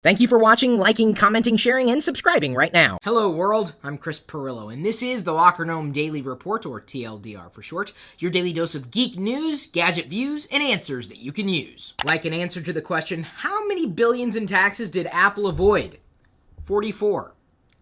Thank you for watching, liking, commenting, sharing, and subscribing right now. Hello world, I'm Chris Pirillo, and this is the Locker Gnome Daily Report, or TLDR for short, your daily dose of geek news, gadget views, and answers that you can use. Like an answer to the question, how many billions in taxes did Apple avoid? 44.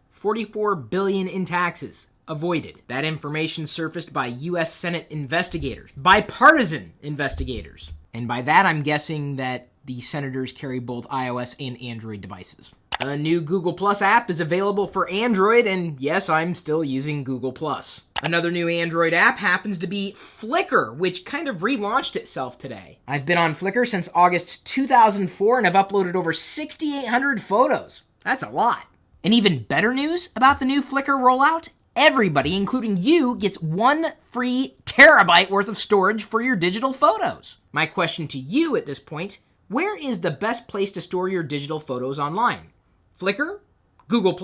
44 billion in taxes avoided. That information surfaced by U.S. Senate investigators, bipartisan investigators. And by that, I'm guessing that the senators carry both iOS and Android devices. A new Google Plus app is available for Android, and yes, I'm still using Google Plus. Another new Android app happens to be Flickr, which kind of relaunched itself today. I've been on Flickr since August 2004, and I've uploaded over 6,800 photos. That's a lot. And even better news about the new Flickr rollout? Everybody, including you, gets 1 free terabyte worth of storage for your digital photos. My question to you at this point: where is the best place to store your digital photos online? Flickr? Google+?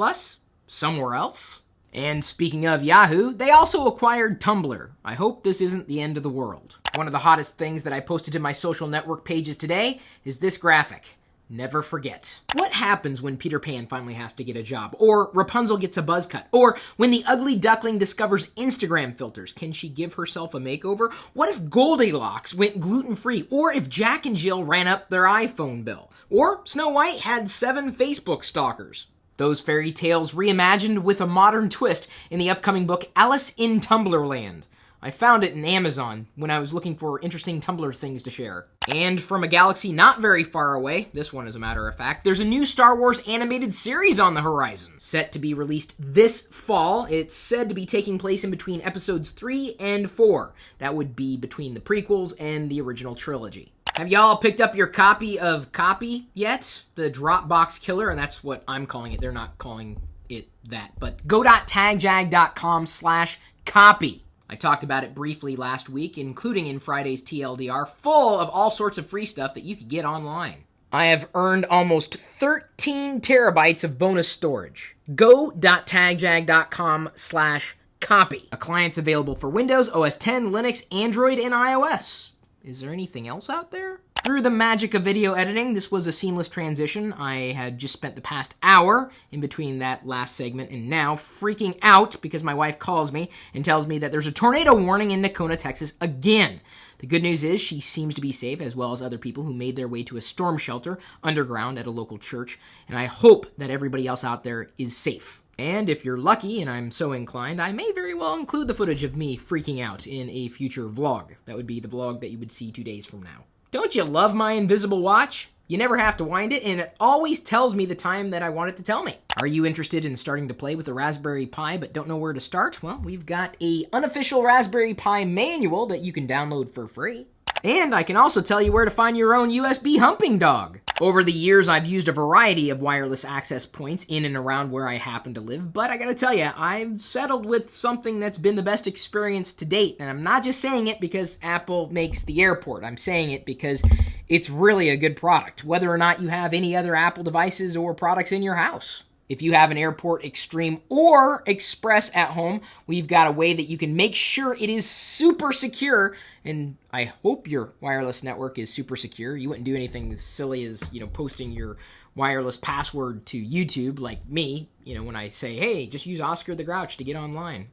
Somewhere else? And speaking of Yahoo, they also acquired Tumblr. I hope this isn't the end of the world. One of the hottest things that I posted to my social network pages today is this graphic. Never forget. What happens when Peter Pan finally has to get a job? Or Rapunzel gets a buzz cut? Or when the ugly duckling discovers Instagram filters? Can she give herself a makeover? What if Goldilocks went gluten-free? Or if Jack and Jill ran up their iPhone bill? Or Snow White had 7 Facebook stalkers? Those fairy tales reimagined with a modern twist in the upcoming book Alice in Tumblr-land. I found it in Amazon when I was looking for interesting Tumblr things to share. And from a galaxy not very far away, this one as a matter of fact, there's a new Star Wars animated series on the horizon. Set to be released this fall, it's said to be taking place in between episodes 3 and 4. That would be between the prequels and the original trilogy. Have y'all picked up your copy of Copy yet? The Dropbox Killer, and that's what I'm calling it. They're not calling it that, but go.tagjag.com/copy. I talked about it briefly last week, including in Friday's TLDR, full of all sorts of free stuff that you could get online. I have earned almost 13 terabytes of bonus storage. Go.tagjag.com/copy. A client's available for Windows, OS X, Linux, Android, and iOS. Is there anything else out there? Through the magic of video editing, this was a seamless transition. I had just spent the past hour in between that last segment and now freaking out because my wife calls me and tells me that there's a tornado warning in Nacona, Texas again. The good news is she seems to be safe, as well as other people who made their way to a storm shelter underground at a local church, and I hope that everybody else out there is safe. And if you're lucky, and I'm so inclined, I may very well include the footage of me freaking out in a future vlog. That would be the vlog that you would see 2 days from now. Don't you love my invisible watch? You never have to wind it, and it always tells me the time that I want it to tell me. Are you interested in starting to play with a Raspberry Pi but don't know where to start? Well, we've got a unofficial Raspberry Pi manual that you can download for free. And I can also tell you where to find your own USB humping dog. Over the years, I've used a variety of wireless access points in and around where I happen to live, but I gotta tell you, I've settled with something that's been the best experience to date, and I'm not just saying it because Apple makes the airport. I'm saying it because it's really a good product, whether or not you have any other Apple devices or products in your house. If you have an Airport Extreme or Express at home, we've got a way that you can make sure it is super secure, and I hope your wireless network is super secure. You wouldn't do anything as silly as, posting your wireless password to YouTube like me, when I say, hey, just use Oscar the Grouch to get online.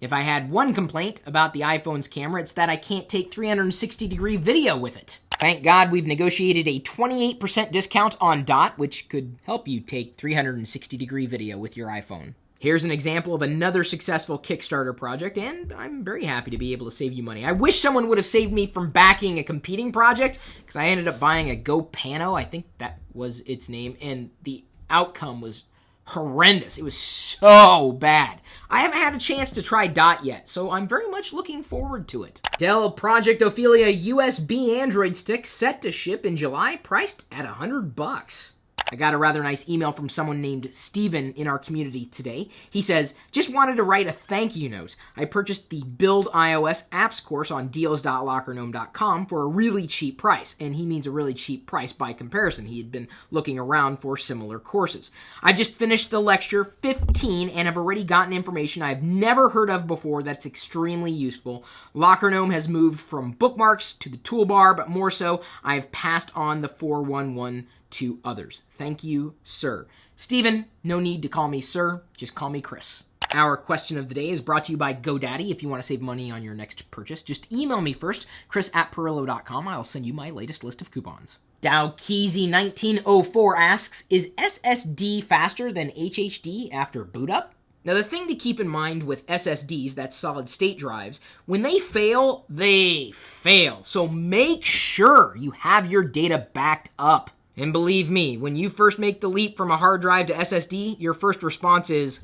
If I had one complaint about the iPhone's camera, it's that I can't take 360-degree video with it. Thank God we've negotiated a 28% discount on Dot, which could help you take 360-degree video with your iPhone. Here's an example of another successful Kickstarter project, and I'm very happy to be able to save you money. I wish someone would have saved me from backing a competing project, because I ended up buying a Go Pano, I think that was its name, and the outcome was horrendous. It was so bad. I haven't had a chance to try Dot yet, so I'm very much looking forward to it. Dell Project Ophelia USB Android stick set to ship in July, priced at $100. I got a rather nice email from someone named Steven in our community today. He says, just wanted to write a thank you note. I purchased the Build iOS apps course on deals.lockergnome.com for a really cheap price. And he means a really cheap price by comparison. He had been looking around for similar courses. I just finished the lecture 15 and have already gotten information I've never heard of before that's extremely useful. Locker Gnome has moved from bookmarks to the toolbar, but more so, I've passed on the 411 to others. Thank you, sir. Steven, no need to call me sir, just call me Chris. Our question of the day is brought to you by GoDaddy. If you want to save money on your next purchase, just email me first, chris@pirillo.com. I'll send you my latest list of coupons. Dowkeezy1904 asks, is SSD faster than HDD after boot up? Now, the thing to keep in mind with SSDs, that's solid state drives, when they fail, they fail. So make sure you have your data backed up. And believe me, when you first make the leap from a hard drive to SSD, your first response is...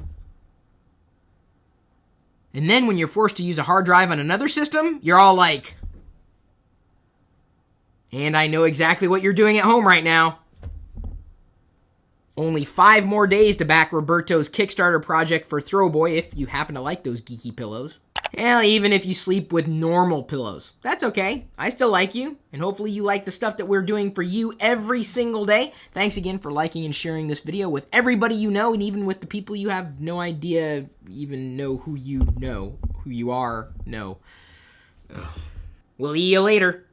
And then when you're forced to use a hard drive on another system, you're all like... And I know exactly what you're doing at home right now. Only 5 more days to back Roberto's Kickstarter project for Throwboy if you happen to like those geeky pillows. Hell, even if you sleep with normal pillows. That's okay. I still like you, and hopefully you like the stuff that we're doing for you every single day. Thanks again for liking and sharing this video with everybody you know, and even with the people you have no idea even know who you are. We'll see you later.